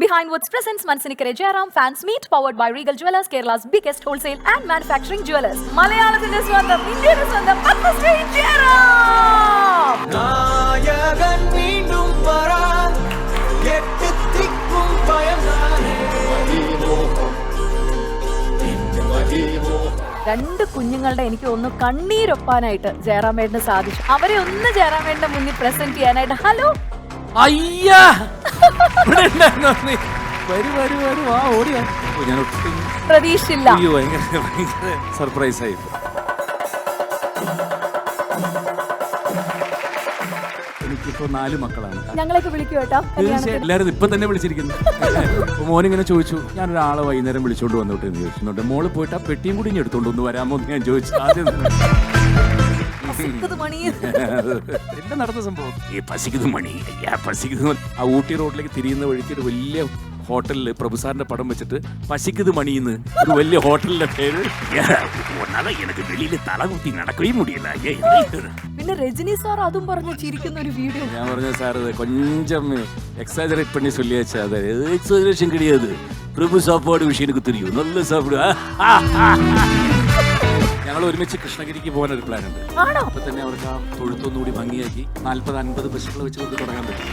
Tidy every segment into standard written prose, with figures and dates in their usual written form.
Behind Woods presents Mansinikare Jairam Fans Meet powered by Regal Jewellers, Kerala's biggest wholesale and manufacturing jewellers. Malayalatinte swandam, Indian swandam, Padmasree Jairam. നായകൻ വീണ്ടും വരാൻ എത്തിത്തിക്കും ഭയനാനേ രണ്ട് കുഞ്ഞുങ്ങളുടെ എനിക്ക് ഒന്ന് കണ്ണീരൊപ്പാനായിട്ട് ജയറാമേട്ടന് സാധിച്ചു. അവരെ ഒന്ന് ജയറാമേട്ടന്റെ മുന്നിൽ പ്രസന്റ് ചെയ്യാനായിട്ട്. ഹലോ അയ്യാ വരൂ ആ ഓടിയാ ഞാൻ ഒട്ടും പ്രതീക്ഷിച്ചില്ല. അയ്യോ ഭയങ്കര സർപ്രൈസ് ആയി. എനിക്കിപ്പോ 4 മക്കളാണ്. ഞങ്ങളൊക്കെ വിളിക്കൂ കേട്ടോ. എല്ലാരും ഇപ്പൊ തന്നെ വിളിച്ചിരിക്കുന്നു. മോനിങ്ങനെ ചോദിച്ചു, ഞാനൊരാളെ വൈകുന്നേരം വിളിച്ചോണ്ട് വന്നോട്ടെ എന്ന് ചോദിക്കുന്നുണ്ട്. മോള് പോയിട്ട് ആ പെട്ടിയും കൂടി ഇനി എടുത്തോണ്ട് ഒന്ന് വരാമോ എന്ന് ഞാൻ ചോദിച്ചു. ആദ്യം എല്ലാം നടന്ന സംഭവം ഈ പസിക്കുന്ന മണി ആ ഊട്ടി റോഡിലേക്ക് തിരിയുന്ന വഴിക്ക് ഒരു വലിയ ഹോട്ടലില് പ്രഭുസാറിന്റെ പടം വെച്ചിട്ട് പശിക്കുന്നത് മണിന്ന് ഒരു വലിയ ഹോട്ടലിന്റെ പേര്. എനിക്ക് വെളിയിൽ തലകുത്തി നടക്കുകയും മുടിയില്ല. പിന്നെ രജനി സാർ അതും പറഞ്ഞു ചിരിക്കുന്ന ഒരു വീഡിയോ. ഞാൻ പറഞ്ഞു സാർ കൊഞ്ചം എക്സാജറേറ്റ് പണി ചൊല്ലിയാച്ചാ എക്സാജറേഷൻ കിടിയത് പ്രഭു സാപ്പാട് വിഷയം എനിക്ക് തിരിയും നല്ല സാപ്പിടുക. ഞങ്ങൾ ഒരുമിച്ച് കൃഷ്ണഗിരിക്ക് പോകാൻ ഒരു പ്ലാൻ ഉണ്ട്. അപ്പൊ തന്നെ അവർക്ക് ആ തൊഴുത്തൊന്നുകൂടി ഭംഗിയാക്കി 40-50 പശുക്കളെ വെച്ച് കൊണ്ട് തുടങ്ങാൻ പറ്റും.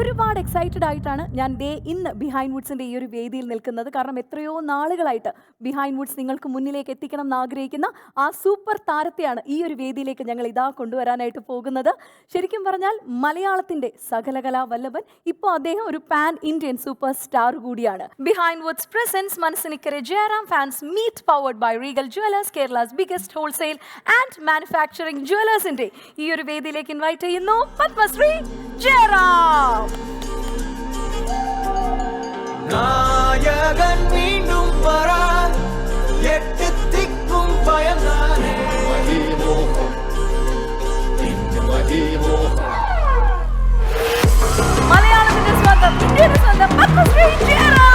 ഒരുപാട് എക്സൈറ്റഡ് ആയിട്ടാണ് ഞാൻ ഇന്ന് ബിഹൈൻഡ് വുഡ്സിന്റെ ഈ ഒരു വേദിയിൽ നിൽക്കുന്നത്. കാരണം എത്രയോ നാളുകളായിട്ട് ബിഹൈൻഡ് വുഡ്സ് നിങ്ങൾക്ക് മുന്നിലേക്ക് എത്തിക്കണം എന്ന് ആഗ്രഹിക്കുന്ന ആ സൂപ്പർ താരത്തെയാണ് ഈ ഒരു വേദിയിലേക്ക് ഞങ്ങൾ ഇതാ കൊണ്ടുവരാനായിട്ട് പോകുന്നത്. ശരിക്കും പറഞ്ഞാൽ മലയാളത്തിന്റെ സകലകലാ വല്ലഭൻ, ഇപ്പോൾ അദ്ദേഹം ഒരു പാൻ ഇന്ത്യൻ സൂപ്പർ സ്റ്റാർ കൂടിയാണ്. Behindwoods presence Mansinikare Jairam Fans Meet powered by Regal Jewellers, Kerala's biggest wholesale and manufacturing jewellersന്റെ ഈ ഒരു വേദിയിലേക്ക് ഇൻവൈറ്റ് ചെയ്യുന്നു പത്മശ്രീ ജയറാം. നായകൻ വീണ്ടും വരാൻ എത്തിത്തിക്കും ഭയനാനേ മലയാളത്തിന്റെ സ്വന്തം, ഇന്ത്യയുടെ സ്വന്തം പത്മശ്രീ ജയറാം.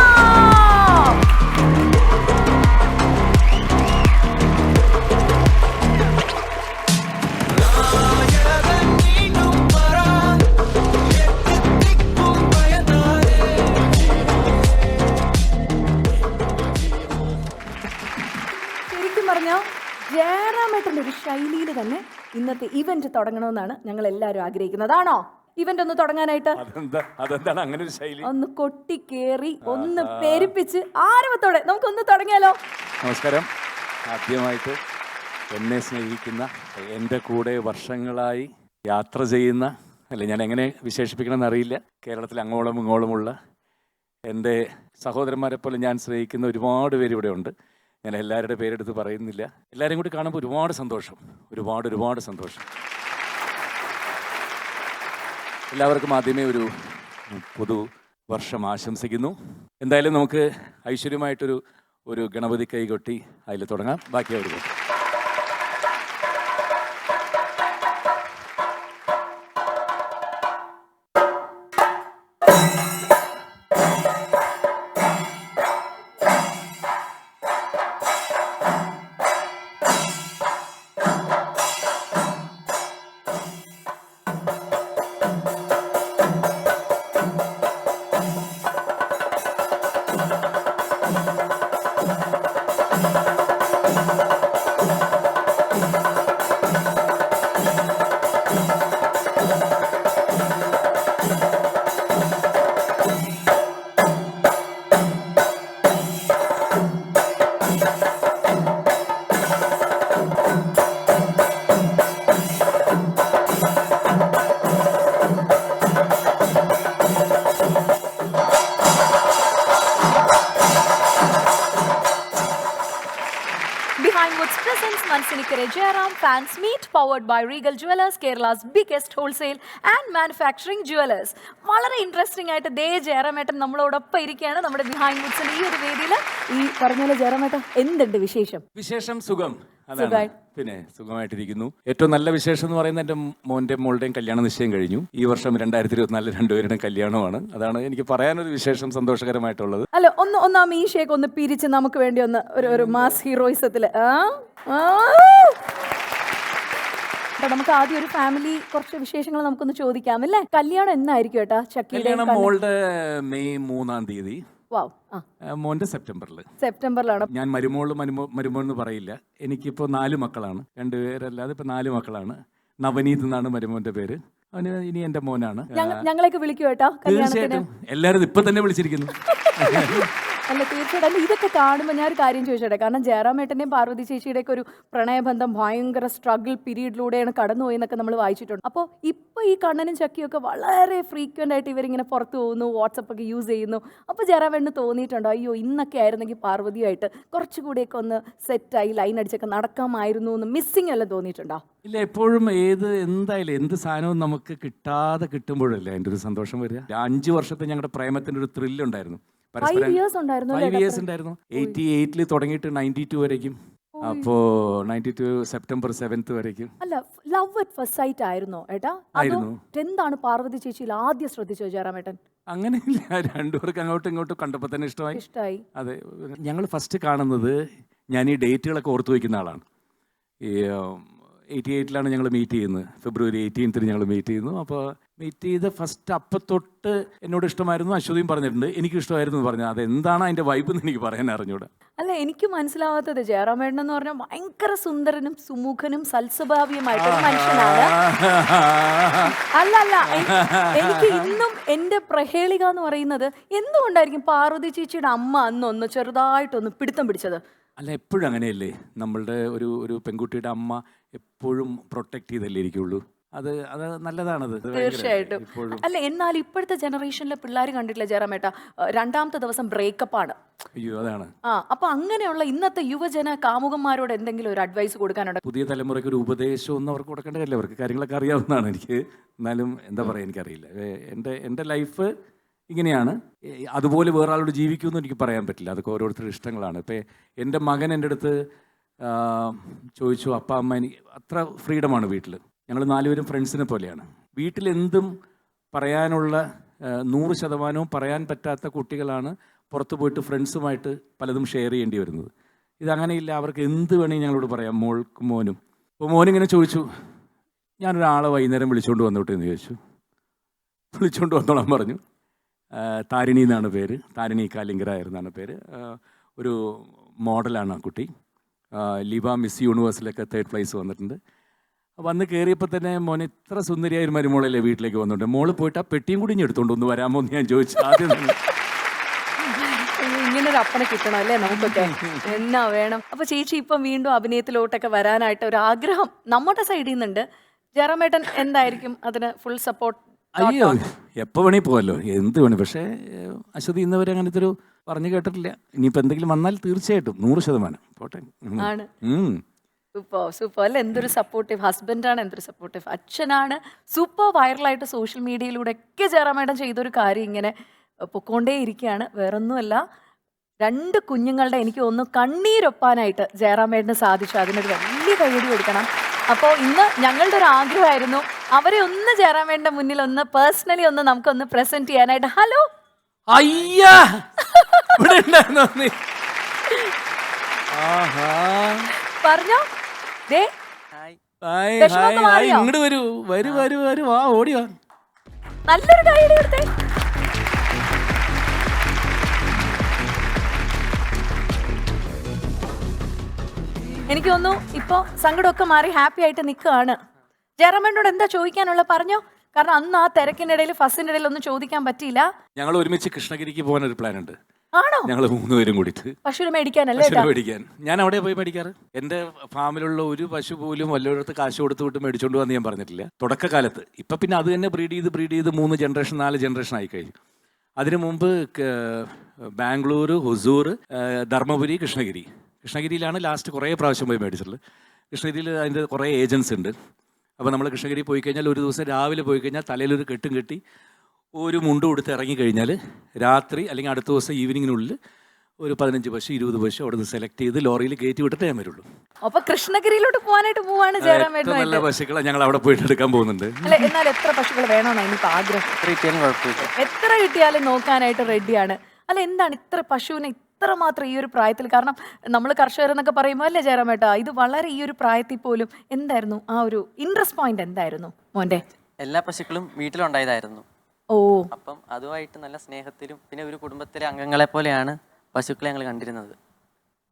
ജയറാമേട്ടൻ്റെ ഒരു ശൈലിയിൽ തന്നെ ഇന്നത്തെ ഇവന്റ് തുടങ്ങണമെന്നാണ് ഞങ്ങൾ എല്ലാവരും ആഗ്രഹിക്കുന്നത്. ആണോ ഇവന്റ് ഒന്ന് തുടങ്ങാനായിട്ട്? അതെന്താണ് അങ്ങനെ ഒരു ശൈലി? ഒന്ന് കൊട്ടിക്കേറി ഒന്ന് പെരുപ്പിച്ച് ആരവത്തോടെ നമുക്കൊന്ന് തുടങ്ങിയാലോ? നമസ്കാരം. ആദ്യമായിട്ട് എന്നെ സ്നേഹിക്കുന്ന, എൻ്റെ കൂടെ വർഷങ്ങളായി യാത്ര ചെയ്യുന്ന, അല്ലെ ഞാൻ എങ്ങനെ വിശേഷിപ്പിക്കണമെന്ന് അറിയില്ല, കേരളത്തിൽ അങ്ങോളം ഇങ്ങോളമുള്ള എൻ്റെ സഹോദരന്മാരെ പോലെ ഞാൻ സ്നേഹിക്കുന്ന ഒരുപാട് പേര് ഇവിടെ ഉണ്ട്. ഞാൻ എല്ലാവരുടെ പേരെടുത്ത് പറയുന്നില്ല. എല്ലാവരും കൂടി കാണുമ്പോൾ ഒരുപാട് സന്തോഷം, ഒരുപാട് സന്തോഷം. എല്ലാവർക്കും ആദ്യമേ ഒരു പുതുവർഷം ആശംസിക്കുന്നു. എന്തായാലും നമുക്ക് ഐശ്വര്യമായിട്ടൊരു ഗണപതി കൈകൊട്ടി അതിൽ തുടങ്ങാം. ബാക്കി അവർ Mansinikare Jairam Fans Meet powered by Regal Jewellers, Kerala's biggest wholesale and manufacturing jewellers. വളരെ ഇൻട്രസ്റ്റിംഗ് ആയിട്ട് ജയറാമേട്ടൻ നമ്മളോടൊപ്പം ഇരിക്കുകയാണ് നമ്മുടെ ബിഹൈൻഡ് വുഡ്സിന്റെ ഈ ഒരു വേദിയിൽ. ഈ പറഞ്ഞ ജയറാമേട്ടൻ എന്തുണ്ട് വിശേഷം? സുഖം. പിന്നെ സുഖമായിട്ടിരിക്കുന്നു. ഏറ്റവും നല്ല വിശേഷം എന്ന് പറയുന്നത് എൻ്റെ മോളുടെയും കല്യാണ നിശ്ചയം കഴിഞ്ഞു. ഈ വർഷം 2024 രണ്ടുപേരുടെയും കല്യാണമാണ്. അതാണ് എനിക്ക് പറയാനൊരു വിശേഷം, സന്തോഷകരമായിട്ടുള്ളത്. അല്ല ഒന്ന് ആ മീശയൊക്കെ ഒന്ന് പിരിച്ച് നമുക്ക് വേണ്ടി ഒന്ന് ഒരു മാസ് ഹീറോയിസത്തില് കേട്ടോ. നമുക്ക് ആദ്യം ഒരു ഫാമിലി കുറച്ച് വിശേഷങ്ങൾ നമുക്കൊന്ന് ചോദിക്കാം അല്ലേ. കല്യാണം എന്നായിരിക്കും ഏട്ടാ ചക്കിയുടെ? കല്യാണം മോളുടെ മെയ് 3-ാം തീയതി, വാവ്. മോന്റെ സെപ്റ്റംബറിൽ. സെപ്റ്റംബറിലാണ്. ഞാൻ മരുമോൾ എന്ന് പറയില്ല. എനിക്കിപ്പോൾ 4 മക്കളാണ്, 2 പേരല്ലാതെ ഇപ്പൊ 4 മക്കളാണ്. നവനീത് എന്നാണ് മരുമോന്റെ പേര്. അവന് ഇനി എന്റെ മോനാണ്. ഞങ്ങളെയൊക്കെ വിളിക്കും ഏട്ടാ കല്യാണത്തിന്? തീർച്ചയായിട്ടും എല്ലാവരും ഇപ്പൊ തന്നെ വിളിച്ചിരിക്കുന്നു. അല്ല തീർച്ചയായിട്ടും. അല്ല ഇതൊക്കെ കാണുമ്പോൾ ഞാൻ ഒരു കാര്യം ചോദിച്ചോട്ടെ, കാരണം ജയറാമേട്ടൻ്റെയും പാർവതി ചേച്ചിയുടെയൊക്കെ ഒരു പ്രണയബന്ധം ഭയങ്കര സ്ട്രഗിൾ പീരീഡിലൂടെയാണ് കടന്നുപോയി എന്നൊക്കെ നമ്മൾ വായിച്ചിട്ടുണ്ട്. അപ്പോൾ ഇപ്പോൾ ഈ കണ്ണനും ചക്കിയൊക്കെ വളരെ ഫ്രീക്വൻ്റ് ആയിട്ട് ഇവരിങ്ങനെ പുറത്ത് പോകുന്നു, വാട്സപ്പൊക്കെ യൂസ് ചെയ്യുന്നു. അപ്പോൾ ജയറാമേട്ടന് തോന്നിയിട്ടുണ്ടോ അയ്യോ ഇന്നൊക്കെ ആയിരുന്നെങ്കിൽ പാർവതിയായിട്ട് കുറച്ചുകൂടിയൊക്കെ ഒന്ന് സെറ്റായി ലൈൻ അടിച്ചൊക്കെ നടക്കാമായിരുന്നു എന്ന് മിസ്സിങ് എല്ലാം തോന്നിയിട്ടുണ്ടോ? ഇല്ല, എപ്പോഴും എന്തായാലും എന്ത് സാധനവും നമുക്ക് കിട്ടാതെ കിട്ടുമ്പോഴല്ലേ അതിൻ്റെ ഒരു സന്തോഷം വരിക. 5 വർഷത്തെ ഞങ്ങളുടെ പ്രേമത്തിൻ്റെ ഒരു ത്രില്ലുണ്ടായിരുന്നു. 5 years ഉണ്ടായിരുന്നു. 5 years ഉണ്ടായിരുന്നു. 88 തുടങ്ങിയിട്ട് 92 വരേക്കും. അപ്പോൾ 92 സെപ്റ്റംബർ 7 വരേക്കും. അല്ല ലവ് അറ്റ് ഫസ്റ്റ് സൈറ്റ് ആയിരുന്നോ ഏട്ടാ? ആയിരുന്നു. എന്താണ് പാർവതി ചേച്ചിയിൽ ആദ്യം ശ്രദ്ധിച്ചോ ജയറാമേട്ടൻ? അങ്ങനെയില്ല, രണ്ടുപേർക്ക് അങ്ങോട്ടും ഇങ്ങോട്ടും കണ്ടപ്പോൾ തന്നെ ഇഷ്ടമായി. അതെ, ഞങ്ങൾ ഫസ്റ്റ് കാണുന്നത്, ഞാൻ ഈ ഡേറ്റുകളൊക്കെ ഓർത്തു വയ്ക്കുന്ന ആളാണ്. ഈ 88 ഞങ്ങൾ മീറ്റ് ചെയ്യുന്നത്. ഫെബ്രുവരി 18 ഞങ്ങൾ മീറ്റ് ചെയ്യുന്നു. അപ്പോൾ മീറ്റ് ചെയ്ത് ഫസ്റ്റ് അപ്പം തൊട്ട് എന്നോട് ഇഷ്ടമായിരുന്നു. അശ്വതിയും പറഞ്ഞിട്ടുണ്ട് എനിക്കും ഇഷ്ടമായിരുന്നു എന്ന് പറഞ്ഞു. അതെന്താണ് അതിൻ്റെ വൈബ് എന്ന് എനിക്ക് പറയാൻ അറിഞ്ഞൂടാ. അല്ല എനിക്ക് മനസ്സിലാവാത്തത് ജയറാമേട്ടൻ എന്ന് പറഞ്ഞാൽ ഭയങ്കര സുന്ദരനും സുമുഖനും സൽസ്വഭാവിയുമായിട്ടൊരു മനുഷ്യനാണ്. അല്ല എനിക്ക് ഇന്നും എൻ്റെ പ്രഹേളിക എന്ന് പറയുന്നത് എന്തുകൊണ്ടായിരിക്കും പാർവതി ചേച്ചിയുടെ അമ്മ അന്നൊന്ന് ചെറുതായിട്ടൊന്ന് പിടുത്തം പിടിച്ചത്? അല്ല, എപ്പോഴും അങ്ങനെയല്ലേ, നമ്മളുടെ ഒരു പെൺകുട്ടിയുടെ അമ്മ എപ്പോഴും പ്രൊട്ടക്ട് ചെയ്തല്ലേ ഇരിക്കുള്ളൂ. അത് നല്ലതാണത് തീർച്ചയായിട്ടും. അല്ല എന്നാൽ ഇപ്പോഴത്തെ ജനറേഷനിലെ പിള്ളേർ കണ്ടിട്ടില്ല ജയറാമേട്ട, 2ാമത്തെ ദിവസം ബ്രേക്കപ്പ് ആണ്. അയ്യോ, അതാണ്. അപ്പൊ അങ്ങനെയുള്ള ഇന്നത്തെ യുവജന കാമുകന്മാരോട് എന്തെങ്കിലും ഒരു അഡ്വൈസ് കൊടുക്കാനുണ്ട്? പുതിയ തലമുറയ്ക്ക് ഒരു ഉപദേശം ഒന്നും അവർക്ക് കൊടുക്കേണ്ടതല്ലേ, അവർക്ക് കാര്യങ്ങളൊക്കെ അറിയാവുന്നതാണ്. എനിക്ക് എന്നാലും എന്താ പറയുക എനിക്കറിയില്ല. എൻ്റെ ലൈഫ് ഇങ്ങനെയാണ്, അതുപോലെ വേറെ ആളോട് ജീവിക്കുമെന്ന് എനിക്ക് പറയാൻ പറ്റില്ല. അതൊക്കെ ഓരോരുത്തരുടെ ഇഷ്ടങ്ങളാണ്. ഇപ്പം എൻ്റെ മകൻ എൻ്റെ അടുത്ത് ചോദിച്ചു, അപ്പ അമ്മ എനിക്ക് അത്ര ഫ്രീഡമാണ് വീട്ടിൽ. ഞങ്ങൾ 4 പേരും ഫ്രണ്ട്സിനെ പോലെയാണ്. വീട്ടിലെന്തും പറയാനുള്ള 100% പറയാൻ പറ്റാത്ത കുട്ടികളാണ് പുറത്ത് പോയിട്ട് ഫ്രണ്ട്സുമായിട്ട് പലതും ഷെയർ ചെയ്യേണ്ടി വരുന്നത്. ഇതങ്ങനെയില്ല, അവർക്ക് എന്ത് വേണമെങ്കിൽ ഞങ്ങളോട് പറയാം, മോൾക്കും മോനും. അപ്പോൾ മോനിങ്ങനെ ചോദിച്ചു, ഞാനൊരാളെ വൈകുന്നേരം വിളിച്ചുകൊണ്ട് വന്നോട്ടെ എന്ന് ചോദിച്ചു. വിളിച്ചുകൊണ്ട് വന്നോളാൻ പറഞ്ഞു. താരിണി എന്നാണ് പേര്, താരിണി കാലിങ്കര എന്നാണ് പേര്. ഒരു മോഡലാണ് ആ കുട്ടി. ലിവ മിസ് യൂണിവേഴ്സിലൊക്കെ 3rd place വന്നിട്ടുണ്ട്. വന്ന് കയറിയപ്പോൾ തന്നെ മോനെ ഇത്ര സുന്ദരിയായ ഒരു മരുമോളല്ലേ വീട്ടിലേക്ക് വന്നിട്ടുണ്ട്. മോള് പോയിട്ട് ആ പെട്ടിയും കൂടി എടുത്തോണ്ട് ഒന്ന് വരാമോ എന്ന് ഞാൻ ചോദിച്ചു. ആദ്യം ഇങ്ങനൊരു അപ്പനെ കിട്ടണം അല്ലേ നമുക്കൊക്കെ, എന്നാ വേണം. അപ്പൊ ചേച്ചി ഇപ്പം വീണ്ടും അഭിനയത്തിലോട്ടൊക്കെ വരാനായിട്ട് ഒരു ആഗ്രഹം നമ്മുടെ സൈഡിൽ നിന്നുണ്ട്. ജയറാമേട്ടൻ എന്തായിരിക്കും അതിന് ഫുൾ സപ്പോർട്ട്? അയ്യോ, എപ്പോൾ വേണേ പോകല്ലോ, എന്ത് വേണേ. പക്ഷേ അശ്വതി ഇന്നവരെ അങ്ങനത്തെ ഒരു പറഞ്ഞു കേട്ടിട്ടില്ല. ഇനിയിപ്പോൾ എന്തെങ്കിലും വന്നാൽ തീർച്ചയായിട്ടും 100% പോട്ടെ. ആണ്. സൂപ്പർ അല്ല, എന്തൊരു സപ്പോർട്ടീവ് ഹസ്ബൻഡാണ്, എന്തൊരു സപ്പോർട്ടീവ് അച്ഛനാണ്. സൂപ്പർ വൈറലായിട്ട് സോഷ്യൽ മീഡിയയിലൂടെ ഒക്കെ ജയറാമേട്ടൻ ചെയ്തൊരു കാര്യം ഇങ്ങനെ പൊക്കോണ്ടേ ഇരിക്കുകയാണ്. വേറൊന്നുമല്ല, 2 കുഞ്ഞുങ്ങളുടെ എനിക്ക് ഒന്ന് കണ്ണീരൊപ്പാനായിട്ട് ജയറാമേട്ടന് സാധിച്ചു. അതിനൊരു വലിയ കൈയടി കൊടുക്കണം. അപ്പോൾ ഇന്ന് ഞങ്ങളുടെ ഒരു ആഗ്രഹമായിരുന്നു അവരെ ഒന്ന് ജയറാമേട്ടൻ്റെ മുന്നിൽ ഒന്ന് പേഴ്സണലി ഒന്ന് നമുക്കൊന്ന് പ്രസന്റ് ചെയ്യാനായിട്ട്. ഹലോ, അയ്യാ പറഞ്ഞോ. ഇങ്ങോട്ട് വരൂ, വാ ഓടി വാ. നല്ലൊരു കൈയടി കൊടുത്തേ. എനിക്ക് തോന്നുന്നു ഇപ്പൊ സങ്കടമൊക്കെ മാറി ഹാപ്പി ആയിട്ട് നിൽക്കുകയാണ്. ജയറാമേട്ടനോട് എന്താ ചോദിക്കാനുള്ള പറഞ്ഞോ, കാരണം അന്ന് ആ തിരക്കിനിടയിൽ ഫസ്റ്റിന്റെ ഇടയിൽ ഒന്നും ചോദിക്കാൻ പറ്റിയില്ല. ഞങ്ങൾ ഒരുമിച്ച് കൃഷ്ണഗിരിക്ക് പോകാൻ ഒരു പ്ലാൻ ഉണ്ട്. ആണോ? ഞങ്ങൾ 3 പേരും കൂടിയിട്ട് പശുവിനെ മേടിക്കാനല്ലേ? മേടിക്കാൻ. ഞാൻ അവിടെ പോയി മേടിക്കാറ്. എൻ്റെ ഫാമിലുള്ള ഒരു പശു പോലും വല്ലയിടത്ത് കാശ് കൊടുത്ത് വിട്ട് മേടിച്ചോണ്ട് വന്ന് ഞാൻ പറഞ്ഞിട്ടില്ല തുടക്കകാലത്ത്. ഇപ്പം പിന്നെ അത് തന്നെ ബ്രീഡ് ചെയ്ത് 3 ജനറേഷൻ 4 ജനറേഷൻ ആയി കഴിഞ്ഞു. അതിനു മുമ്പ് ബാംഗ്ലൂർ, ഹുസൂർ, ധർമ്മപുരി, കൃഷ്ണഗിരിയിലാണ് ലാസ്റ്റ് കുറേ പ്രാവശ്യം പോയി മേടിച്ചിട്ടുള്ളത്. കൃഷ്ണഗിരിയിൽ അതിൻ്റെ കുറേ ഏജൻസ് ഉണ്ട്. അപ്പോൾ നമ്മൾ കൃഷ്ണഗിരി പോയി കഴിഞ്ഞാൽ ഒരു ദിവസം രാവിലെ പോയി കഴിഞ്ഞാൽ തലയിലൊരു കെട്ടും കെട്ടി ഒരു മുണ്ടും കൊടുത്ത് ഇറങ്ങിക്കഴിഞ്ഞാൽ രാത്രി അല്ലെങ്കിൽ അടുത്ത ദിവസം ഈവനിങ്ങിനുള്ളിൽ ഒരു 15 പശു 20 പശു അവിടെ നിന്ന് സെലക്ട് ചെയ്ത് ലോറിയിൽ കയറ്റി വിട്ടിട്ട് ഞാൻ വരുള്ളൂ. അപ്പൊ കൃഷ്ണഗിരിയിലോട്ട് പോകാനായിട്ട് പോവാണ് ജയറാമേട്ടൻ. നല്ല പശുക്കളെ ഞങ്ങൾ അവിടെ പോയിട്ട് എടുക്കാൻ പോകുന്നുണ്ട്. അല്ലെ, എന്നാൽ എത്ര പശുക്കൾ വേണമെന്നാ എനിക്ക് ആഗ്രഹം? എത്ര കിട്ടിയാലും നോക്കാനായിട്ട് റെഡിയാണ്. അല്ല, എന്താണ് ഇത്ര പശുവിനെ എത്രമാത്രം ഈ ഒരു പ്രായത്തിൽ, കാരണം നമ്മൾ കർഷകരെന്നൊക്കെ പറയുമ്പോൾ അല്ലേ ജയറാമേട്ടാ, ഇത് വളരെ ഈ ഒരു പ്രായത്തിൽ പോലും എന്തായിരുന്നു ആ ഒരു ഇൻട്രസ്റ്റ് പോയിന്റ് എന്തായിരുന്നു മോന്റെ? എല്ലാ പശുക്കളും വീട്ടിലുണ്ടായതായിരുന്നു. ഓ, അപ്പം അതുമായിട്ട് നല്ല സ്നേഹത്തിലും പിന്നെ ഒരു കുടുംബത്തിലെ അംഗങ്ങളെ പോലെയാണ് പശുക്കളെ ഞങ്ങൾ കണ്ടിരുന്നത്.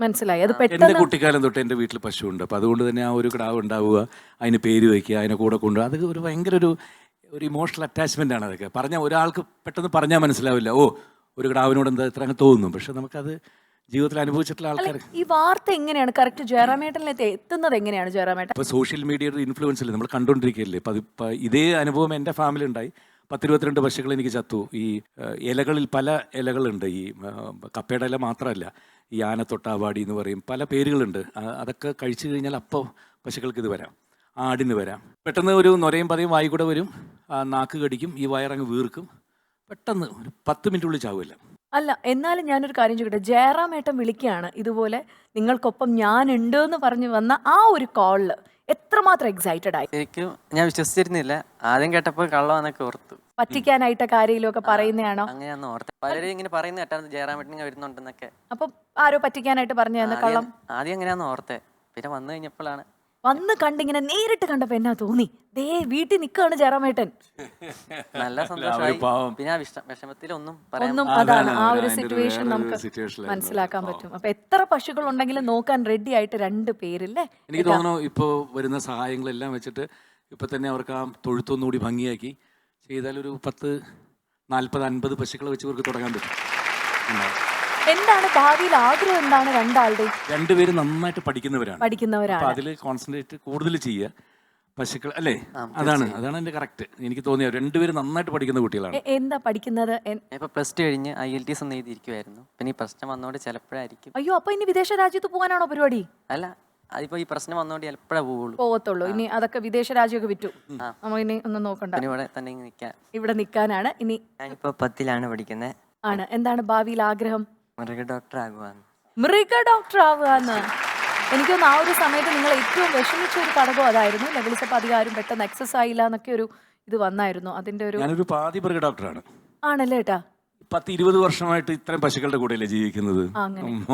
മനസ്സിലായി. അത് എൻ്റെ പെട്ടെന്ന് കുട്ടിക്കാലം തൊട്ട് എൻ്റെ വീട്ടിൽ പശുവുണ്ട്. അപ്പോൾ അതുകൊണ്ട് തന്നെ ആ ഒരു കിടാവ് ഉണ്ടാവുക, അതിന് പേര് വയ്ക്കുക, അതിനെ കൂടെ കൊണ്ടുപോകുക, അതൊക്കെ ഒരു ഭയങ്കര ഒരു ഇമോഷണൽ അറ്റാച്ച്മെൻ്റ് ആണ്. അതൊക്കെ പറഞ്ഞാൽ ഒരാൾക്ക് പെട്ടെന്ന് പറഞ്ഞാൽ മനസ്സിലാവില്ല, ഓ ഒരു കിടാവിനോട് എന്താ ഇത്ര അങ്ങ് തോന്നുന്നു. പക്ഷെ നമുക്കത് ജീവിതത്തിൽ അനുഭവിച്ചിട്ടുള്ള ആൾക്കാർ. ഈ വാർത്ത എങ്ങനെയാണ് കറക്റ്റ് ജയറാമേട്ടനിലേക്ക് എത്തുന്നത്? എങ്ങനെയാണ് ജയറാമേട്ടൻ? ഇപ്പോൾ സോഷ്യൽ മീഡിയയുടെ ഇൻഫ്ലുവൻസിൽ നമ്മൾ കണ്ടുകൊണ്ടിരിക്കുകയല്ലേ. ഇപ്പം ഇതേ അനുഭവം എൻ്റെ ഫാമിലി ഉണ്ടായി. 10-22 പശുക്കൾ എനിക്ക് ചത്തു. ഈ ഇലകളിൽ പല ഇലകളുണ്ട്. ഈ കപ്പയുടെ ഇല മാത്രമല്ല, ഈ ആനത്തൊട്ടാവാടി എന്ന് പറയും, പല പേരുകളുണ്ട്. അതൊക്കെ കഴിച്ചു കഴിഞ്ഞാൽ അപ്പോൾ പശുക്കൾക്ക് ഇത് വരാം, ആടിന് വരാം. പെട്ടെന്ന് ഒരു നൊരയും പതയും വായി കൂടെ വരും, നാക്ക് കടിക്കും, ഈ വയറങ്ങ് വീർക്കും. പെട്ടെന്ന് ഒരു 10 മിനിറ്റുള്ളിൽ ചാവില്ല. അല്ല, എന്നാലും ഞാനൊരു കാര്യം ചോദിക്കട്ടെ, ജയറാമേട്ടൻ വിളിക്കുകയാണ് ഇതുപോലെ നിങ്ങൾക്കൊപ്പം ഞാനുണ്ട് എന്ന് പറഞ്ഞു വന്ന ആ ഒരു കോളില് എത്രമാത്രം എക്സൈറ്റഡ് ആയി? ശരിക്കും ഞാൻ വിശ്വസിച്ചിരുന്നില്ല. ആദ്യം കേട്ടപ്പോൾ കള്ളമെന്നൊക്കെ ഓർത്തു. പറ്റിക്കാനായിട്ട് കാര്യയിലും ഒക്കെ പറയുന്നതാണോ? അങ്ങനെയാന്ന് ഓർത്തെ. പലരും ഇങ്ങനെ പറയുന്ന കേട്ടായിരുന്നു ജയറാമേട്ടൻ വരുന്നുണ്ടെന്നൊക്കെ. അപ്പൊ ആരോ പറ്റിക്കാനായിട്ട് പറഞ്ഞു തന്ന കള്ളം? ആദ്യം അങ്ങനെയാന്ന് ഓർത്തെ. പിന്നെ വന്നു കഴിഞ്ഞപ്പോഴാണ് വന്ന് കണ്ടിങ്ങനെ നേരിട്ട് കണ്ടപ്പോ എന്നാ തോന്നി? ദേ വീട്ടിൽ നിൽക്കുകയാണ് ജയറാമേട്ടൻ. നല്ല സന്തോഷമായി. പിന്നെ ആ വിഷമത്തിലൊന്നും ഒന്നും അതാണ് ആ ഒരു സിറ്റുവേഷൻ നമുക്ക് മനസ്സിലാക്കാൻ പറ്റും. അപ്പൊ എത്ര പശുക്കൾ ഉണ്ടെങ്കിലും നോക്കാൻ റെഡി ആയിട്ട് 2 പേരില്ലേ? എനിക്ക് തോന്നുന്നു ഇപ്പോൾ വരുന്ന സഹായങ്ങളെല്ലാം വെച്ചിട്ട് ഇപ്പം തന്നെ അവർക്ക് ആ തൊഴുത്തൊന്നുകൂടി ഭംഗിയാക്കി ചെയ്താൽ ഒരു 10-40-50 പശുക്കളെ വെച്ച് ഇവർക്ക് തുടങ്ങാൻ പറ്റും. എന്താണ് ഭാവിയിൽ ആഗ്രഹം? എന്താണ് രണ്ടാളുടെയും? 2 പേര് നന്നായിട്ട് പഠിക്കുന്നവരാണ്. പഠിക്കുന്നവരാണ്. അതിൽ കോൺസെൻട്രേറ്റ് കൂടുതൽ ചെയ്യുക. പശുക്കൾ അല്ലേ, അതാണ് എൻ്റെ കറക്റ്റ്. എനിക്ക് തോന്നിയത് 2 പേര് നന്നായിട്ട് പഠിക്കുന്ന കുട്ടികളാണ്. എന്താ പഠിക്കുന്നത്? ഇപ്പൊ +2 കഴിഞ്ഞ് IELTS ഒന്ന് എഴുതിയിരിക്കുമായിരുന്നു. പിന്നെ ഈ പ്രശ്നം വന്നോണ്ട് ചിലപ്പോഴായിരിക്കും. അയ്യോ, അപ്പൊ ഇനി വിദേശ രാജ്യത്ത് പോകാനാണോ പരിപാടി? അല്ല, അതിപ്പോ ഈ പ്രശ്നം വന്നോണ്ട് ചിലപ്പോഴേ പോകത്തുള്ളൂ. ഇനി അതൊക്കെ വിദേശ രാജ്യമൊക്കെ വിറ്റു, നമുക്ക് ഇനി ഒന്നും നോക്കണ്ട, ഇവിടെ തന്നെ നിൽക്കാൻ. ഇവിടെ നിൽക്കാനാണ് ഇനി. ഞാനിപ്പോ 10ലാണ് പഠിക്കുന്നത്. ആണ്. എന്താണ് ഭാവിയിൽ ആഗ്രഹം? മൃഗ ഡോക്ടർ ആകുവാന്ന്. മൃഗ ഡോക്ടർ ആവുകയെന്ന് എനിക്കൊന്ന് ആ ഒരു സമയത്ത് നിങ്ങൾ ഏറ്റവും വിഷമിച്ച ഒരു ഘടകം അതായിരുന്നു. വിളിച്ചപ്പോൾ അധികം ആരും പെട്ടെന്ന് എക്സസ് ആയില്ല എന്നൊക്കെ ഒരു ഇത് വന്നായിരുന്നു. അതിന്റെ ഒരു ഞാനൊരു പാതി മൃഗ ഡോക്ടറാണ്. ആണല്ലേ ഏട്ടാ? 10-20 വർഷമായിട്ട് ഇത്രയും പശുക്കളുടെ കൂടെയല്ലേ ജീവിക്കുന്നത്.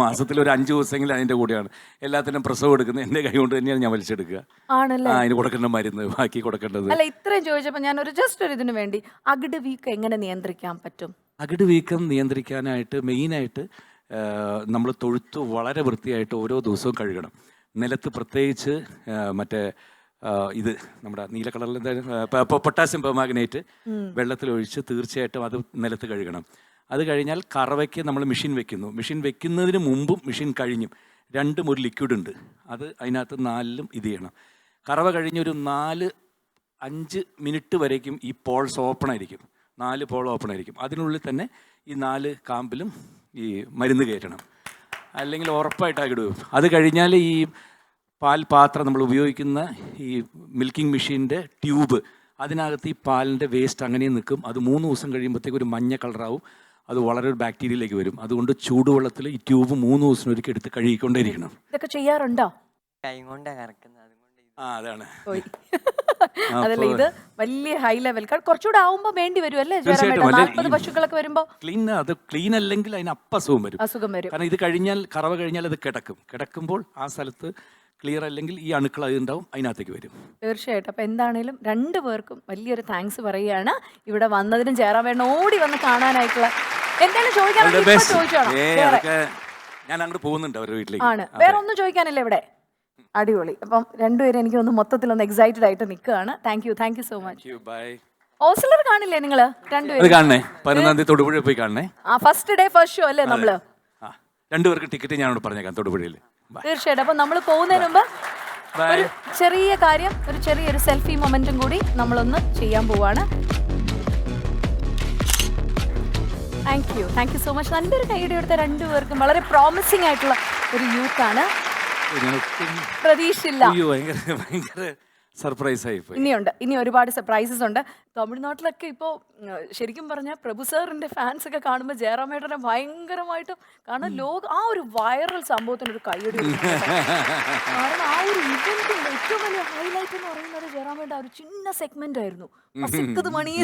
മാസത്തിൽ ഒരു 5 ദിവസമെങ്കിലും അതിന്റെ കൂടെയാണ്. എല്ലാത്തിനും പ്രസവം എടുക്കുന്നത് എൻ്റെ കൈ കൊണ്ട് തന്നെയാണ് ഞാൻ വലിച്ചെടുക്കുക. ആണല്ലേ? അതിന് കൊടുക്കേണ്ട മരുന്ന്, ബാക്കി കൊടുക്കേണ്ടത്. അല്ല, ഇത്രയും ചോദിച്ചപ്പോൾ ഞാൻ ജസ്റ്റ് ഒരു ഇതിനു വേണ്ടി അകിട് വീക്കം എങ്ങനെ നിയന്ത്രിക്കാൻ പറ്റും? അകിട് വീക്കം നിയന്ത്രിക്കാനായിട്ട് മെയിനായിട്ട് നമ്മൾ തൊഴുത്ത് വളരെ വൃത്തിയായിട്ട് ഓരോ ദിവസവും കഴുകണം. നിലത്ത് പ്രത്യേകിച്ച് മറ്റേ ഇത് നമ്മുടെ നീല കളറിൽ പൊട്ടാസ്യം പെർമാഗ്നേറ്റ് വെള്ളത്തിലൊഴിച്ച് തീർച്ചയായിട്ടും അത് നിലത്ത് കഴുകണം. അത് കഴിഞ്ഞാൽ കറവയ്ക്ക് നമ്മൾ മെഷീൻ വെക്കുന്നു. മെഷീൻ വെക്കുന്നതിന് മുമ്പും മെഷീൻ കഴിഞ്ഞും 2 ഒരു ലിക്വിഡ് ഉണ്ട്. അത് അതിനകത്ത് 4ലും ഇത് ചെയ്യണം. കറവ കഴിഞ്ഞൊരു 4-5 മിനിറ്റ് വരേക്കും ഈ പോൾസ് ഓപ്പൺ ആയിരിക്കും. 4 പോൾ ഓപ്പൺ ആയിരിക്കും. അതിനുള്ളിൽ തന്നെ ഈ 4 കാമ്പിലും ഈ മരുന്ന് കയറ്റണം, അല്ലെങ്കിൽ ഉറപ്പായിട്ട് അകിടും. അത് കഴിഞ്ഞാൽ ഈ പാൽ പാത്രം നമ്മൾ ഉപയോഗിക്കുന്ന ഈ മിൽക്കിംഗ് മെഷീൻ്റെ ട്യൂബ്, അതിനകത്ത് ഈ പാലിൻ്റെ വേസ്റ്റ് അങ്ങനെ നിൽക്കും. അത് 3 ദിവസം കഴിയുമ്പോഴത്തേക്ക് ഒരു മഞ്ഞ കളറാവും. അത് വളരെ ഒരു ബാക്ടീരിയയിലേക്ക് വരും. അതുകൊണ്ട് ചൂടുവെള്ളത്തിൽ ഈ ട്യൂബ് 3 ദിവസത്തിനൊരിക്കൽ എടുത്ത് കഴുകിക്കൊണ്ടേയിരിക്കണം. ഇതൊക്കെ ചെയ്യാറുണ്ടോ? കൈ കൊണ്ടാ കറക്കുന്നത്. അതാണ്. അതല്ല, ഇത് വലിയ ഹൈ ലെവൽ. കുറച്ചുകൂടെ ആവുമ്പോ വേണ്ടി വരും അല്ലേ? 40 പശുക്കളൊക്കെ വരുമ്പോ ക്ലീൻ അല്ലെങ്കിൽ അതിന് അസുഖം വരും. അസുഖം വരും. കാരണം ഇത് കഴിഞ്ഞാൽ, കറവ കഴിഞ്ഞാൽ അത് കിടക്കുമ്പോൾ ആ സ്ഥലത്ത് ക്ലിയർ അല്ലെങ്കിൽ ഈ അണുക്കൾ അതുണ്ടാവും, അതിനകത്തേക്ക് വരും. തീർച്ചയായിട്ടും. അപ്പൊ എന്താണേലും 2 പേർക്കും വലിയൊരു താങ്ക്സ് പറയുകയാണ്. ഇവിടെ വന്നതിനും ജയറാമേട്ടൻ ഓടി വന്ന് കാണാനായിട്ടുള്ള എന്തെങ്കിലും ചോദിക്കാനോ? ഞാൻ അങ്ങോട്ട് പോകുന്നുണ്ട് അവരുടെ വീട്ടിലേക്ക്. ആണ്, വേറെ ഒന്നും ചോദിക്കാനില്ല ഇവിടെ. അടിപൊളി. അപ്പം 2 പേരും എനിക്ക് ഒന്ന് മൊത്തത്തിലൊന്ന് എക്സൈറ്റഡ് ആയിട്ട് നിൽക്കുകയാണ്. Thank you so much. Ozler കാണില്ലേ നിങ്ങള് 2 പേരും? കാണണേ, 11-ാം തീയതി തൊടുപുഴ പോയി കാണണേ. ഫസ്റ്റ് ഡേ ഫസ്റ്റ് ഷോ അല്ലേ നമ്മള്? 2 പേർക്ക് ടിക്കറ്റ് ഞാനോട് പറഞ്ഞേക്കാം തൊടുപുഴയിൽ. തീർച്ചയായിട്ടും. അപ്പൊ നമ്മൾ പോകുന്നതിന് മുമ്പ് ഒരു ചെറിയ കാര്യം, ചെറിയൊരു സെൽഫി മൊമെന്റും കൂടി നമ്മളൊന്ന് ചെയ്യാൻ പോവാണ്. Thank you so much. നല്ലൊരു കൈയ്യടി എടുത്ത 2 പേർക്കും. വളരെ പ്രോമിസിംഗ് ആയിട്ടുള്ള ഒരു യൂത്ത് ആണ്. പ്രതീക്ഷയില്ല. സർപ്രൈസ് ആയിപ്പോയി. ഇനി ഒരുപാട് സർപ്രൈസസ് ഉണ്ട്. തമിഴ്നാട്ടിലൊക്കെ ഇപ്പോൾ ശരിക്കും പറഞ്ഞാൽ പ്രഭു സാറിന്റെ ഫാൻസ് ഒക്കെ കാണുമ്പോൾ ജയറാമേട്ടനെ ഭയങ്കരമായിട്ടും കാരണം ആ ഒരു വൈറൽ സംഭവത്തിന് ഒരു കൈയടി കൊടുക്കണം. കാരണം ആ ഒരു ഇവന്റിന്റെ ഏറ്റവും വലിയ ഹൈലൈറ്റ് എന്ന് പറയുന്നത് ജയറാമേട്ട ഒരു ചിന്ന സെഗ്മെന്റ് ആയിരുന്നു. പസിക്കത് മണി.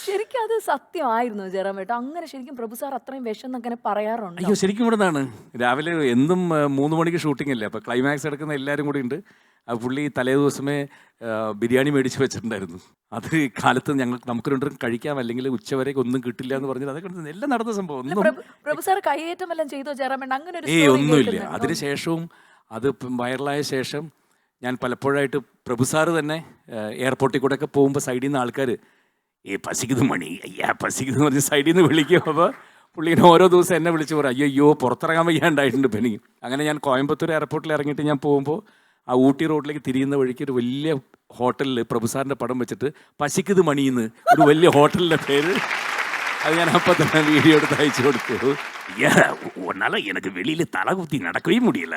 ശരിക്കും അത് സത്യമായിരുന്നു ജയറാമേട്ട. അങ്ങനെ ശരിക്കും പ്രഭു സാർ അത്രയും വിഷം അങ്ങനെ പറയാറുണ്ട്. അയ്യോ ശരിക്കും ഇവിടെ നിന്നാണ് രാവിലെ എന്നും 3 മണിക്ക് ഷൂട്ടിംഗ് അല്ലേ, അപ്പോൾ ക്ലൈമാക്സ് എടുക്കുന്ന എല്ലാവരും കൂടി ഉണ്ട്. ആ പുള്ളി തലേ ദിവസമേ ബിരിയാണി മേടിച്ച് വെച്ചിട്ടുണ്ടായിരുന്നു. അത് കാലത്ത് നമുക്ക് രണ്ടും കഴിക്കാം, അല്ലെങ്കിൽ ഉച്ചവരേക്ക് ഒന്നും കിട്ടില്ല എന്ന് പറഞ്ഞത് അതൊക്കെ എല്ലാം നടന്ന സംഭവം. ഒന്നും പ്രഭു സാർ കൈയേറ്റം എല്ലാം ചെയ്തോ ജയറാമേട്ട? അങ്ങനെ ഒരു ഒന്നുമില്ല. അതിനുശേഷവും അത് വൈറലായ ശേഷം ഞാൻ പലപ്പോഴായിട്ട് പ്രഭു സാറ് തന്നെ എയർപോർട്ടിൽ കൂടെ ഒക്കെ പോകുമ്പോൾ സൈഡിൽ നിന്ന് ആൾക്കാർ പസിക്കുന്നത് മണി അയ്യാ പസിക്കുന്നത് പറഞ്ഞ് സൈഡിൽ നിന്ന് വിളിക്കും. അപ്പോൾ പുള്ളിനെ ഓരോ ദിവസം എന്നെ വിളിച്ച് പറയും അയ്യോ പുറത്തിറങ്ങാൻ വയ്യാണ്ടായിട്ടുണ്ട് ഇപ്പം എനിക്ക്. അങ്ങനെ ഞാൻ കോയമ്പത്തൂർ എയർപോർട്ടിൽ ഇറങ്ങിയിട്ട് ഞാൻ പോകുമ്പോൾ ആ ഊട്ടി റോഡിലേക്ക് തിരിയുന്ന വഴിക്ക് ഒരു വലിയ ഹോട്ടലിൽ പ്രഭു സാറിൻ്റെ പടം വെച്ചിട്ട് പസിക്കുന്നത് മണിന്ന് ഒരു വലിയ ഹോട്ടലിൻ്റെ പേര്, അത് ഞാൻ അപ്പം തന്നെ വീഡിയോ എടുത്ത് അയച്ചു കൊടുത്തു. ഒന്നാല എനിക്ക് വെളിയിൽ തലകുത്തി നടക്കുകയും മുടിയല്ല.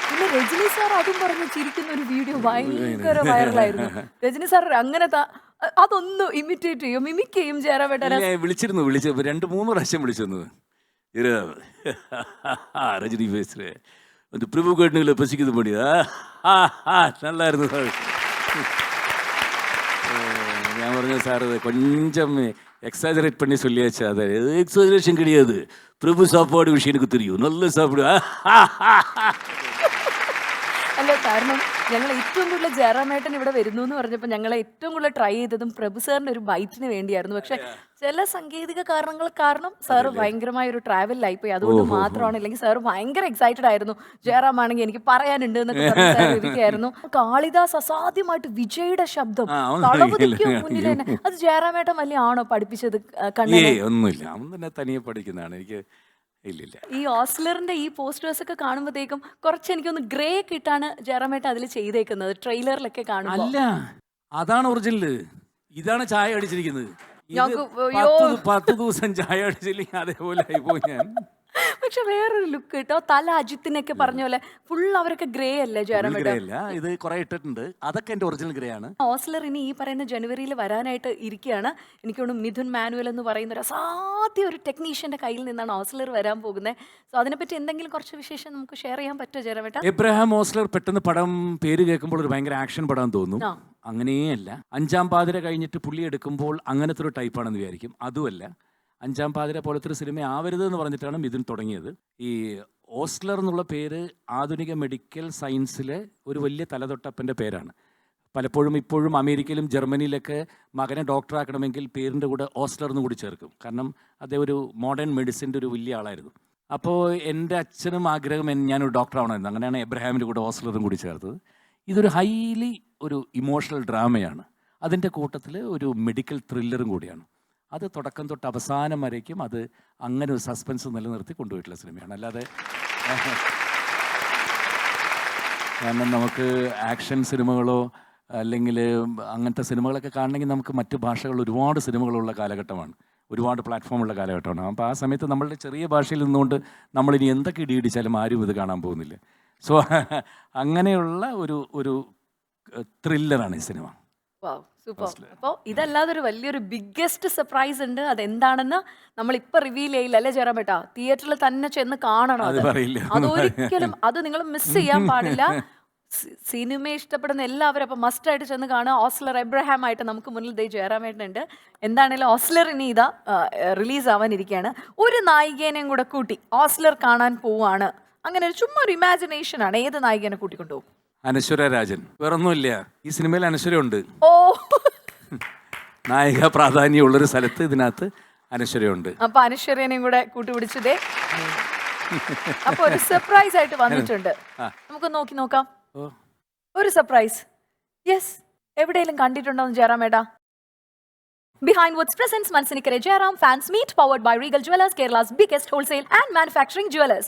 പിന്നെ രജനി സാർ അതും പറഞ്ഞ് ചിരിക്കുന്ന ഒരു വീഡിയോ ഭയങ്കര വൈറലായിരുന്നു. രജനി സാർ അങ്ങനെ അതൊന്ന് ഇമിറ്റേറ്റ് ചെയ്യും, മിമിക് ചെയ്യും ജയറാമേട്ടനെ. വിളിച്ചിരുന്നു 2-3 പ്രാവശ്യം വിളിച്ചിരുന്നു. രജനി ഫേസിലെ அந்த பிரபு கட்டுகளை பசிக்குது முடியா நல்லா இருந்தது சார். ഞാൻ പറഞ്ഞു സാർ கொஞ்சம் எக்ஸாஜரேட் பண்ணி சொல்லியாச்சு. அது எக்ஸாஜரேஷன் கிடையாது. பிரபு சாப்பாடு விஷயம் எனக்கு தெரியும், நல்ல சாப்பிடு. അല്ല കാരണം ഞങ്ങൾ ഏറ്റവും കൂടുതൽ ജയറാമേട്ടൻ ഇവിടെ വരുന്നു എന്ന് പറഞ്ഞപ്പോൾ ഞങ്ങൾ ഏറ്റവും കൂടുതൽ ട്രൈ ചെയ്തതും പ്രഭു സാറിന്റെ ഒരു ബൈറ്റിന് വേണ്ടിയായിരുന്നു. പക്ഷെ ചില സാങ്കേതിക കാരണങ്ങൾ കാരണം സാർ ഭയങ്കരമായ ഒരു ട്രാവലിലായിപ്പോയി. അതുകൊണ്ട് മാത്രമാണ്, ഇല്ലെങ്കിൽ സാർ ഭയങ്കര എക്സൈറ്റഡ് ആയിരുന്നു. ജയറാം ആണെങ്കിൽ എനിക്ക് പറയാനുണ്ട് എന്നൊക്കെ ഇരിക്കുകയായിരുന്നു. കാളിദാസ് അസാധ്യമായിട്ട് വിജയുടെ ശബ്ദം തളപതിക്ക് മുന്നിൽ തന്നെ, അത് ജയറാമേട്ടൻ വലിയ ആണോ പഠിപ്പിച്ചത്? ഒന്നുമില്ല, അവൻ തന്നെ തനിയെ പഠിക്കുന്നതാണ്. എനിക്ക് ഇല്ലില്ല. ഈ ഓസ്ലറിന്റെ ഈ പോസ്റ്റേഴ്സ് ഒക്കെ കാണുമ്പോഴത്തേക്കും കുറച്ച് എനിക്കൊന്ന് ഗ്രേ കിട്ടാണ് ജയറാമേട്ട അതിൽ ചെയ്തേക്കുന്നത് ട്രെയിലറിലൊക്കെ കാണുമ്പോൾ. അല്ല, അതാണ് ഒറിജിനൽ. ഇതാണ് ചായ അടിച്ചിരിക്കുന്നത്. 10 ദിവസം ചായ അടിച്ചില്ലെങ്കിൽ അതേപോലെ ആയിപ്പോയി ഞാൻ. പക്ഷെ വേറൊരു ലുക്ക് കേട്ടോ, തല അജിത്തിനൊക്കെ പറഞ്ഞ പോലെ ഫുൾ അവരൊക്കെ ഗ്രേ അല്ലേ ജയറാമേട്ട? ഇത് കുറെ ഇട്ടിട്ടുണ്ട്, അതൊക്കെ എന്റെ ഒറിജിനൽ ഗ്രേ ആണ്. ഓസ്ലർ ഇനി ഈ പറയുന്ന ജനുവരിയിൽ വരാനായിട്ട് ഇരിക്കുകയാണ്. എനിക്ക് തോന്നുന്നു മിഥുൻ മാനുവൽ എന്ന് പറയുന്ന ഒരു അസാധ്യ ഒരു ടെക്നീഷ്യന്റെ കയ്യിൽ നിന്നാണ് ഓസ്ലർ വരാൻ പോകുന്നത്. സോ അതിനെപ്പറ്റി എന്തെങ്കിലും കുറച്ച് വിശേഷം നമുക്ക് ഷെയർ ചെയ്യാൻ പറ്റുമോ ജയറാമേട്ട? എബ്രഹാം ഓസ്ലർ പെട്ടെന്ന് പടം പേര് കേൾക്കുമ്പോൾ ഒരു ഭയങ്കര ആക്ഷൻ പടം തോന്നും. അങ്ങനെയല്ല. 5-ാം പാതിര കഴിഞ്ഞിട്ട് പുള്ളി എടുക്കുമ്പോൾ അങ്ങനത്തെ ഒരു ടൈപ്പാണെന്ന് വിചാരിക്കും. അതുമല്ല, 5-ാം പാതിര പോലത്തെ ഒരു സിനിമ ആവരുത് എന്ന് പറഞ്ഞിട്ടാണ് മിഥുൻ തുടങ്ങിയത്. ഈ ഓസ്ലർ എന്നുള്ള പേര് ആധുനിക മെഡിക്കൽ സയൻസിലെ ഒരു വലിയ തലതൊട്ടപ്പൻ്റെ പേരാണ്. പലപ്പോഴും ഇപ്പോഴും അമേരിക്കയിലും ജർമ്മനിയിലൊക്കെ മകനെ ഡോക്ടറാക്കണമെങ്കിൽ പേരിൻ്റെ കൂടെ ഓസ്ലർ എന്ന് കൂടി ചേർക്കും. കാരണം അദ്ദേഹം ഒരു മോഡേൺ മെഡിസിൻ്റെ ഒരു വലിയ ആളായിരുന്നു. അപ്പോൾ എൻ്റെ അച്ഛനും ആഗ്രഹം ഞാനൊരു ഡോക്ടറാവണമെന്ന്. അങ്ങനെയാണ് എബ്രഹാമിൻ്റെ കൂടെ ഓസ്ലറും കൂടി ചേർത്തത്. ഇതൊരു ഹൈലി ഒരു ഇമോഷണൽ ഡ്രാമയാണ്. അതിൻ്റെ കൂട്ടത്തിൽ ഒരു മെഡിക്കൽ ത്രില്ലറും കൂടിയാണ്. അത് തുടക്കം തൊട്ട് അവസാനം വരയ്ക്കും അത് അങ്ങനെ ഒരു സസ്പെൻസ് നിലനിർത്തി കൊണ്ടുപോയിട്ടുള്ള സിനിമയാണ്. അല്ലാതെ കാരണം നമുക്ക് ആക്ഷൻ സിനിമകളോ അല്ലെങ്കിൽ അങ്ങനത്തെ സിനിമകളൊക്കെ കാണണമെങ്കിൽ നമുക്ക് മറ്റ് ഭാഷകളിൽ ഒരുപാട് സിനിമകളുള്ള കാലഘട്ടമാണ്, ഒരുപാട് പ്ലാറ്റ്ഫോമുള്ള കാലഘട്ടമാണ്. അപ്പോൾ ആ സമയത്ത് നമ്മളുടെ ചെറിയ ഭാഷയിൽ നിന്നുകൊണ്ട് നമ്മളിനി എന്തൊക്കെ ഇടിയിടിച്ചാലും ആരും ഇത് കാണാൻ പോകുന്നില്ല. സോ അങ്ങനെയുള്ള ഒരു ത്രില്ലറാണ് ഈ സിനിമ. സൂപ്പർ. അപ്പോൾ ഇതല്ലാതെ ഒരു വലിയൊരു ബിഗ്ഗസ്റ്റ് സർപ്രൈസ് ഉണ്ട്. അതെന്താണെന്ന് നമ്മൾ ഇപ്പൊ റിവീൽ ചെയ്യില്ല അല്ലേ ജയറാമേട്ട? തിയേറ്ററിൽ തന്നെ ചെന്ന് കാണണം. അതൊരിക്കലും അത് നിങ്ങൾ മിസ് ചെയ്യാൻ പാടില്ല. സിനിമ ഇഷ്ടപ്പെടുന്ന എല്ലാവരും അപ്പൊ മസ്റ്റ് ആയിട്ട് ചെന്ന് കാണുക. ഓസ്ലർ എബ്രഹാം ആയിട്ട് നമുക്ക് മുന്നിൽ ദേ ജയറാമേട്ടനുണ്ട്. എന്താണേലും ഓസ്ലർ ഇനി ഇതാ റിലീസ് ആവാനിരിക്കുകയാണ്. ഒരു നായികേനെയും കൂടെ കൂട്ടി ഓസ്ലർ കാണാൻ പോവാണ്. അങ്ങനെ ഒരു ചുമ്മാ ഒരു ഇമാജിനേഷൻ ആണ്. ഏത് നായികനെ കൂട്ടിക്കൊണ്ടുപോകും? അനശ്വര രാജൻ. വേറൊന്നുമില്ല, ഈ സിനിമയിൽ അനശ്വര ഉണ്ട്. ഓ, നായിക പ്രാധാന്യമുള്ളൊരു സ്ഥലത്ത് ഇതിനകത്ത് അനശ്വരയുണ്ട്. അപ്പൊ അനശ്വരനെയും കൂടെ കൂട്ടുപിടിച്ചതേ. അപ്പൊ ഒരു സർപ്രൈസ് ആയിട്ട് വന്നിട്ടുണ്ട്. നമുക്ക് നോക്കി നോക്കാം. ഒരു സർപ്രൈസ്. യെസ്, എവിടെയെങ്കിലും കണ്ടിട്ടുണ്ടോ ജയറാമേട്ടാ? Behind Woods presents Mansinikare Jairam Fans Meet, powered by Regal Jewellers, Kerala's biggest wholesale and manufacturing jewellers.